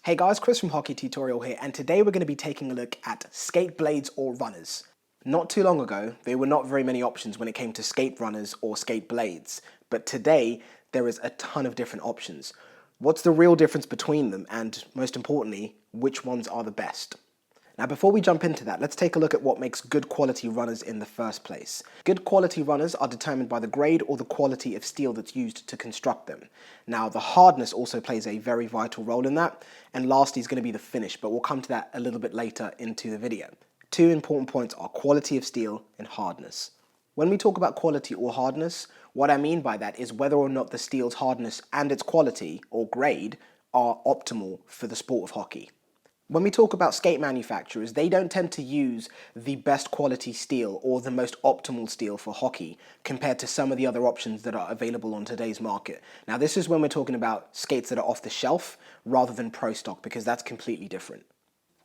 Hey guys, Chris from Hockey Tutorial here, and today we're going to be taking a look at skate blades or runners. Not too long ago, there were not very many options when it came to skate runners or skate blades, but today there is a ton of different options. What's the real difference between them, and most importantly, which ones are the best? Now before we jump into that, let's take a look at what makes good quality runners in the first place. Good quality runners are determined by the grade or the quality of steel that's used to construct them. Now the hardness also plays a very vital role in that, and lastly is going to be the finish, but we'll come to that a little bit later into the video. Two important points are quality of steel and hardness. When we talk about quality or hardness, what I mean by that is whether or not the steel's hardness and its quality or grade are optimal for the sport of hockey. When we talk about skate manufacturers, they don't tend to use the best quality steel or the most optimal steel for hockey compared to some of the other options that are available on today's market. Now this is when we're talking about skates that are off the shelf rather than pro stock, because that's completely different.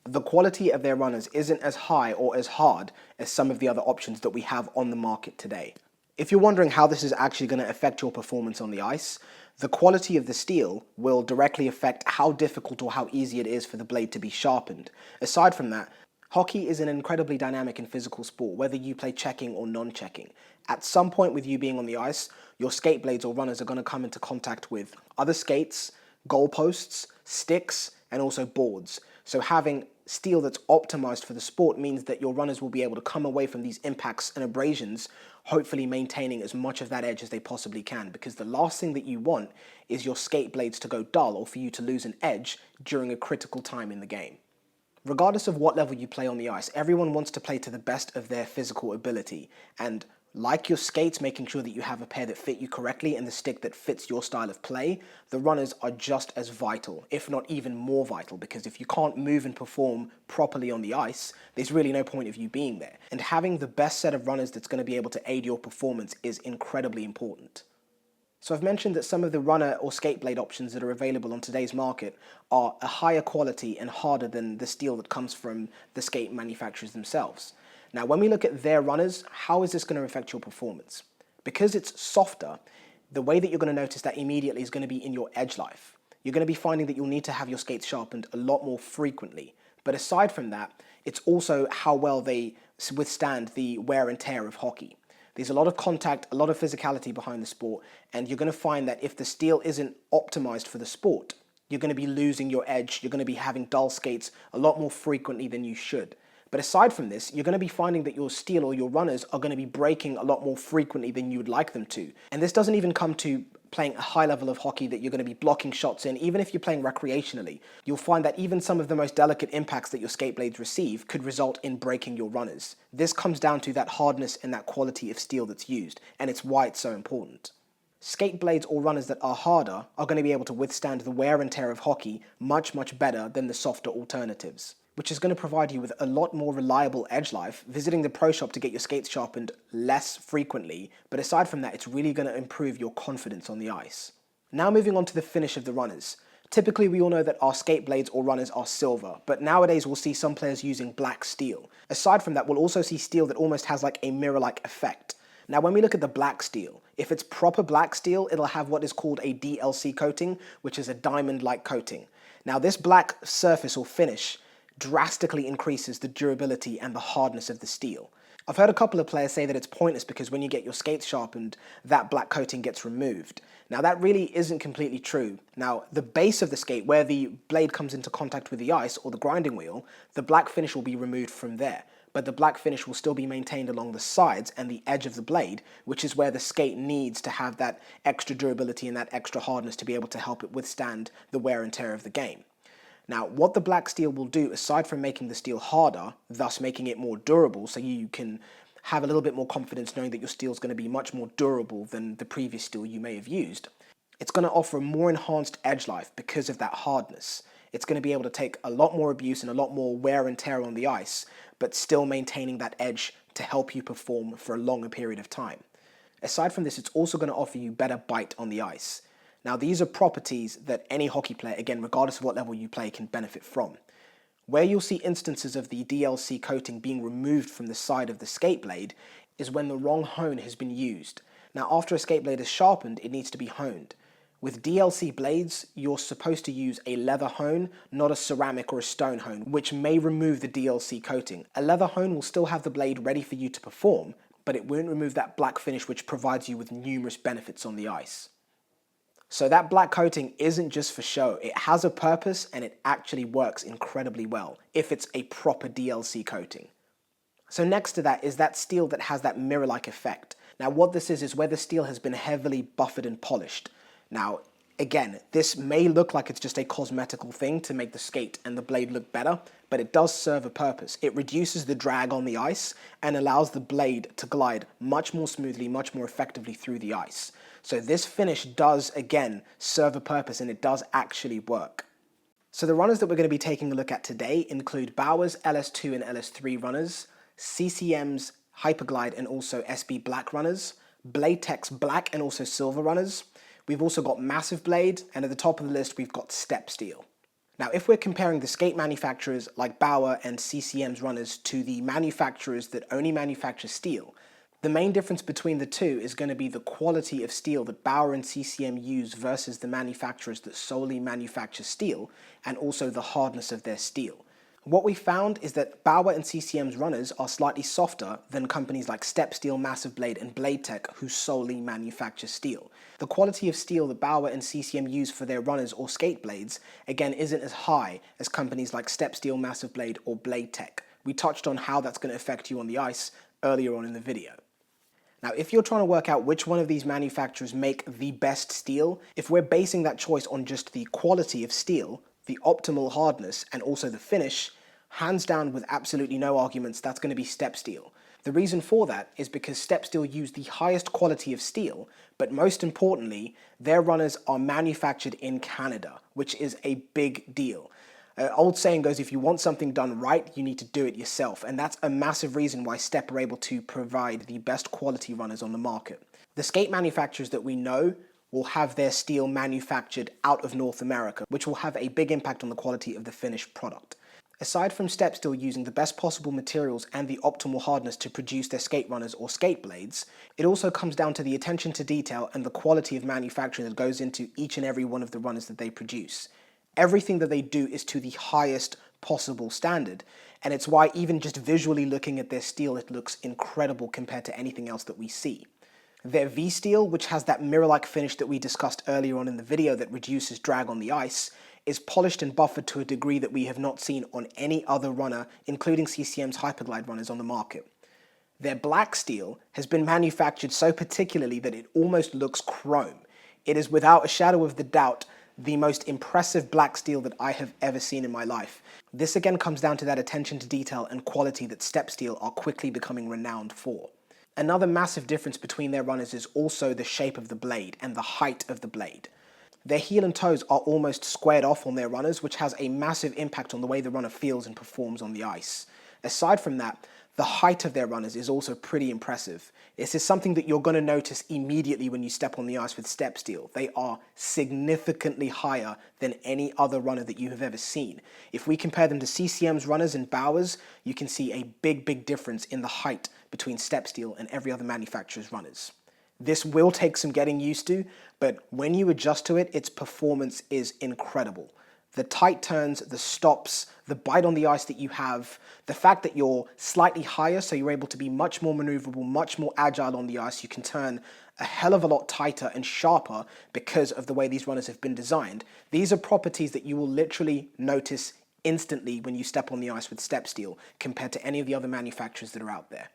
The quality of their runners isn't as high or as hard as some of the other options that we have on the market today. If you're wondering how this is actually going to affect your performance on the ice, the quality of the steel will directly affect how difficult or how easy it is for the blade to be sharpened. Aside from that, hockey is an incredibly dynamic and physical sport, whether you play checking or non-checking. At some point with you being on the ice, your skate blades or runners are going to come into contact with other skates, goalposts, sticks, and also boards. So having steel that's optimized for the sport means that your runners will be able to come away from these impacts and abrasions, hopefully maintaining as much of that edge as they possibly can, because the last thing that you want is your skate blades to go dull or for you to lose an edge during a critical time in the game. Regardless of what level you play on the ice, everyone wants to play to the best of their physical ability, and like your skates, making sure that you have a pair that fit you correctly and the stick that fits your style of play, the runners are just as vital, if not even more vital, because if you can't move and perform properly on the ice, there's really no point of you being there. And having the best set of runners that's going to be able to aid your performance is incredibly important. So I've mentioned that some of the runner or skate blade options that are available on today's market are a higher quality and harder than the steel that comes from the skate manufacturers themselves. Now, when we look at their runners, how is this going to affect your performance? Because it's softer, the way that you're going to notice that immediately is going to be in your edge life. You're going to be finding that you'll need to have your skates sharpened a lot more frequently. But aside from that, it's also how well they withstand the wear and tear of hockey. There's a lot of contact, a lot of physicality behind the sport, and you're going to find that if the steel isn't optimized for the sport, you're going to be losing your edge, you're going to be having dull skates a lot more frequently than you should. But aside from this, you're going to be finding that your steel or your runners are going to be breaking a lot more frequently than you would like them to. And this doesn't even come to playing a high level of hockey that you're going to be blocking shots in. Even if you're playing recreationally, you'll find that even some of the most delicate impacts that your skate blades receive could result in breaking your runners. This comes down to that hardness and that quality of steel that's used, and it's why it's so important. Skate blades or runners that are harder are going to be able to withstand the wear and tear of hockey much, much better than the softer alternatives, which is going to provide you with a lot more reliable edge life, visiting the pro shop to get your skates sharpened less frequently, but aside from that, it's really going to improve your confidence on the ice. Now moving on to the finish of the runners. Typically, we all know that our skate blades or runners are silver, but nowadays we'll see some players using black steel. Aside from that, we'll also see steel that almost has like a mirror-like effect. Now, when we look at the black steel, if it's proper black steel, it'll have what is called a DLC coating, which is a diamond-like coating. Now, this black surface or finish drastically increases the durability and the hardness of the steel. I've heard a couple of players say that it's pointless because when you get your skates sharpened, that black coating gets removed. Now that really isn't completely true. Now the base of the skate, where the blade comes into contact with the ice or the grinding wheel, the black finish will be removed from there. But the black finish will still be maintained along the sides and the edge of the blade, which is where the skate needs to have that extra durability and that extra hardness to be able to help it withstand the wear and tear of the game. Now, what the black steel will do, aside from making the steel harder, thus making it more durable, so you can have a little bit more confidence knowing that your steel is going to be much more durable than the previous steel you may have used, it's going to offer a more enhanced edge life because of that hardness. It's going to be able to take a lot more abuse and a lot more wear and tear on the ice, but still maintaining that edge to help you perform for a longer period of time. Aside from this, it's also going to offer you better bite on the ice. Now, these are properties that any hockey player, again, regardless of what level you play, can benefit from. Where you'll see instances of the DLC coating being removed from the side of the skate blade is when the wrong hone has been used. Now, after a skate blade is sharpened, it needs to be honed. With DLC blades, you're supposed to use a leather hone, not a ceramic or a stone hone, which may remove the DLC coating. A leather hone will still have the blade ready for you to perform, but it won't remove that black finish which provides you with numerous benefits on the ice. So that black coating isn't just for show, it has a purpose and it actually works incredibly well if it's a proper DLC coating. So next to that is that steel that has that mirror-like effect. Now what this is where the steel has been heavily buffered and polished. Now, again, this may look like it's just a cosmetical thing to make the skate and the blade look better, but it does serve a purpose. It reduces the drag on the ice and allows the blade to glide much more smoothly, much more effectively through the ice. So this finish does, again, serve a purpose and it does actually work. So the runners that we're going to be taking a look at today include Bauer's LS2 and LS3 runners, CCM's Hyperglide and also SB Black runners, BladeTech's Black and also Silver runners. We've also got Massive Blade, and at the top of the list we've got Step Steel. Now if we're comparing the skate manufacturers like Bauer and CCM's runners to the manufacturers that only manufacture steel, the main difference between the two is going to be the quality of steel that Bauer and CCM use versus the manufacturers that solely manufacture steel, and also the hardness of their steel. What we found is that Bauer and CCM's runners are slightly softer than companies like Step Steel, Massive Blade and BladeTech who solely manufacture steel. The quality of steel that Bauer and CCM use for their runners or skate blades, again, isn't as high as companies like Step Steel, Massive Blade or BladeTech. We touched on how that's going to affect you on the ice earlier on in the video. Now, if you're trying to work out which one of these manufacturers make the best steel, if we're basing that choice on just the quality of steel, the optimal hardness, and also the finish, hands down with absolutely no arguments, that's going to be Step Steel. The reason for that is because Step Steel use the highest quality of steel, but most importantly, their runners are manufactured in Canada, which is a big deal. Old saying goes, if you want something done right, you need to do it yourself, and that's a massive reason why Step are able to provide the best quality runners on the market. The skate manufacturers that we know will have their steel manufactured out of North America, which will have a big impact on the quality of the finished product. Aside from Step Steel using the best possible materials and the optimal hardness to produce their skate runners or skate blades, it also comes down to the attention to detail and the quality of manufacturing that goes into each and every one of the runners that they produce. Everything that they do is to the highest possible standard, and it's why even just visually looking at their steel, it looks incredible compared to anything else that we see. Their V-Steel, which has that mirror-like finish that we discussed earlier on in the video that reduces drag on the ice, is polished and buffered to a degree that we have not seen on any other runner, including CCM's Hyperglide runners on the market. Their Black Steel has been manufactured so particularly that it almost looks chrome. It is without a shadow of the doubt the most impressive black steel that I have ever seen in my life. This again comes down to that attention to detail and quality that Step Steel are quickly becoming renowned for. Another massive difference between their runners is also the shape of the blade and the height of the blade. Their heel and toes are almost squared off on their runners, which has a massive impact on the way the runner feels and performs on the ice. Aside from that, the height of their runners is also pretty impressive. This is something that you're going to notice immediately when you step on the ice with Step Steel. They are significantly higher than any other runner that you have ever seen. If we compare them to CCM's runners and Bauer's, you can see a big difference in the height between Step Steel and every other manufacturer's runners. This will take some getting used to, but when you adjust to it, its performance is incredible. The tight turns, the stops, the bite on the ice that you have, the fact that you're slightly higher so you're able to be much more maneuverable, much more agile on the ice. You can turn a hell of a lot tighter and sharper because of the way these runners have been designed. These are properties that you will literally notice instantly when you step on the ice with Step Steel compared to any of the other manufacturers that are out there.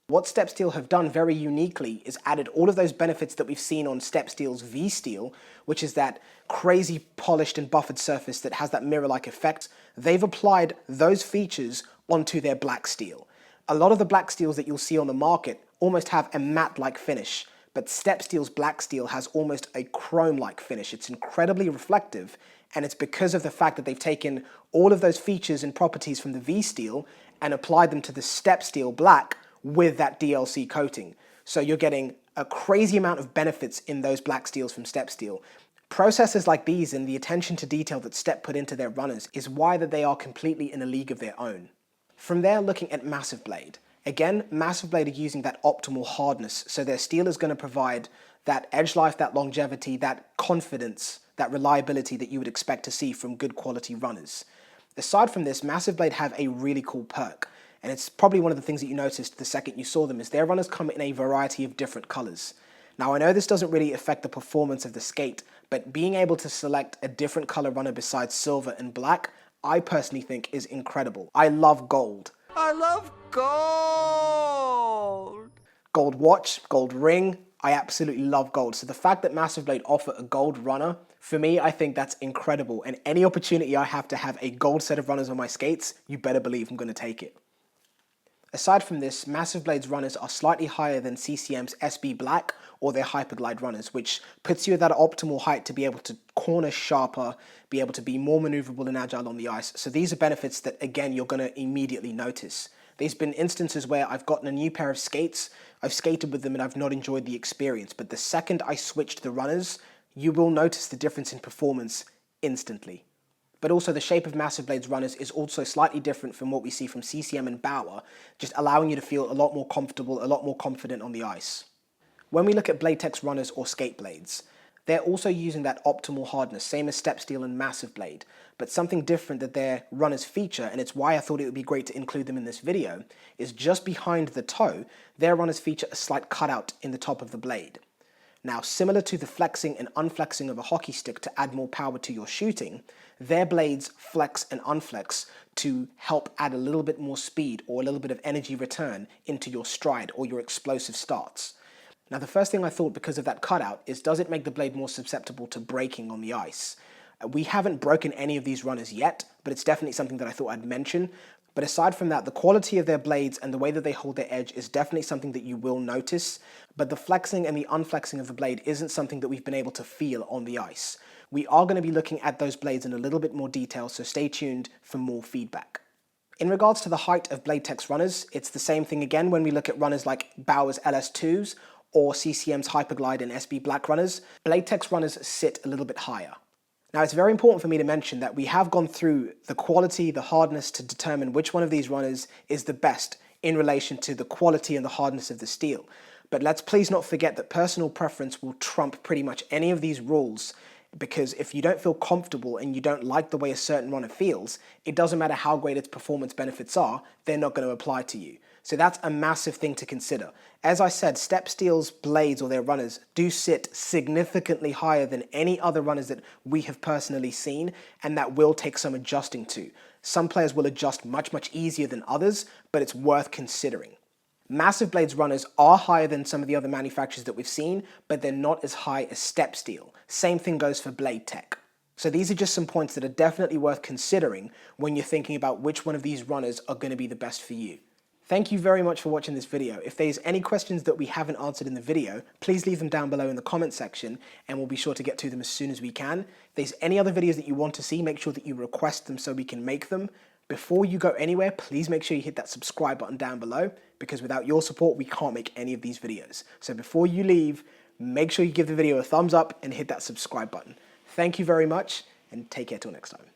What Step Steel have done very uniquely is added all of those benefits that we've seen on Step Steel's V-Steel, which is that crazy polished and buffered surface that has that mirror-like effect. They've applied those features onto their Black Steel. A lot of the Black Steels that you'll see on the market almost have a matte-like finish, but Step Steel's Black Steel has almost a chrome-like finish. It's incredibly reflective, and it's because of the fact that they've taken all of those features and properties from the V-Steel and applied them to the Step Steel Black with that DLC coating. So you're getting a crazy amount of benefits in those black steels from Step Steel. Processes like these and the attention to detail that Step put into their runners is why that they are completely in a league of their own. From there, looking at Massive Blade. Again, Massive Blade are using that optimal hardness, so their steel is going to provide that edge life, that longevity, that confidence, that reliability that you would expect to see from good quality runners. Aside from this, Massive Blade have a really cool perk, and it's probably one of the things that you noticed the second you saw them, is their runners come in a variety of different colors. Now, I know this doesn't really affect the performance of the skate, but being able to select a different color runner besides silver and black, I personally think is incredible. I love gold. I love gold! Gold watch, gold ring, I absolutely love gold. So the fact that Massive Blade offer a gold runner, for me, I think that's incredible. And any opportunity I have to have a gold set of runners on my skates, you better believe I'm going to take it. Aside from this, Massive Blade's runners are slightly higher than CCM's SB Black or their Hyperglide runners, which puts you at that optimal height to be able to corner sharper, be able to be more maneuverable and agile on the ice. So these are benefits that, again, you're going to immediately notice. There's been instances where I've gotten a new pair of skates, I've skated with them and I've not enjoyed the experience, but the second I switched the runners, you will notice the difference in performance instantly. But also the shape of Massive Blade's runners is also slightly different from what we see from CCM and Bauer, just allowing you to feel a lot more comfortable, a lot more confident on the ice. When we look at BladeTech's runners or skate blades, they're also using that optimal hardness, same as Step Steel and Massive Blade, but something different that their runners feature, and it's why I thought it would be great to include them in this video, is just behind the toe, their runners feature a slight cutout in the top of the blade. Now, similar to the flexing and unflexing of a hockey stick to add more power to your shooting, their blades flex and unflex to help add a little bit more speed or a little bit of energy return into your stride or your explosive starts. Now, the first thing I thought because of that cutout is, does it make the blade more susceptible to breaking on the ice? We haven't broken any of these runners yet, but it's definitely something that I thought I'd mention. But aside from that, the quality of their blades and the way that they hold their edge is definitely something that you will notice, but the flexing and the unflexing of the blade isn't something that we've been able to feel on the ice. We are going to be looking at those blades in a little bit more detail, so stay tuned for more feedback. In regards to the height of BladeTech's runners, it's the same thing again when we look at runners like Bauer's LS2s or CCM's Hyperglide and SB Black runners. BladeTech's runners sit a little bit higher. Now, it's very important for me to mention that we have gone through the quality, the hardness to determine which one of these runners is the best in relation to the quality and the hardness of the steel. But let's please not forget that personal preference will trump pretty much any of these rules, because if you don't feel comfortable and you don't like the way a certain runner feels, it doesn't matter how great its performance benefits are, they're not going to apply to you. So that's a massive thing to consider. As I said, Step Steel's blades or their runners do sit significantly higher than any other runners that we have personally seen, and that will take some adjusting to. Some players will adjust much easier than others, but it's worth considering. Massive Blade's runners are higher than some of the other manufacturers that we've seen, but they're not as high as Step Steel. Same thing goes for BladeTech. So these are just some points that are definitely worth considering when you're thinking about which one of these runners are going to be the best for you. Thank you very much for watching this video. If there's any questions that we haven't answered in the video, please leave them down below in the comment section and we'll be sure to get to them as soon as we can. If there's any other videos that you want to see, make sure that you request them so we can make them. Before you go anywhere, please make sure you hit that subscribe button down below, because without your support, we can't make any of these videos. So before you leave, make sure you give the video a thumbs up and hit that subscribe button. Thank you very much and take care till next time.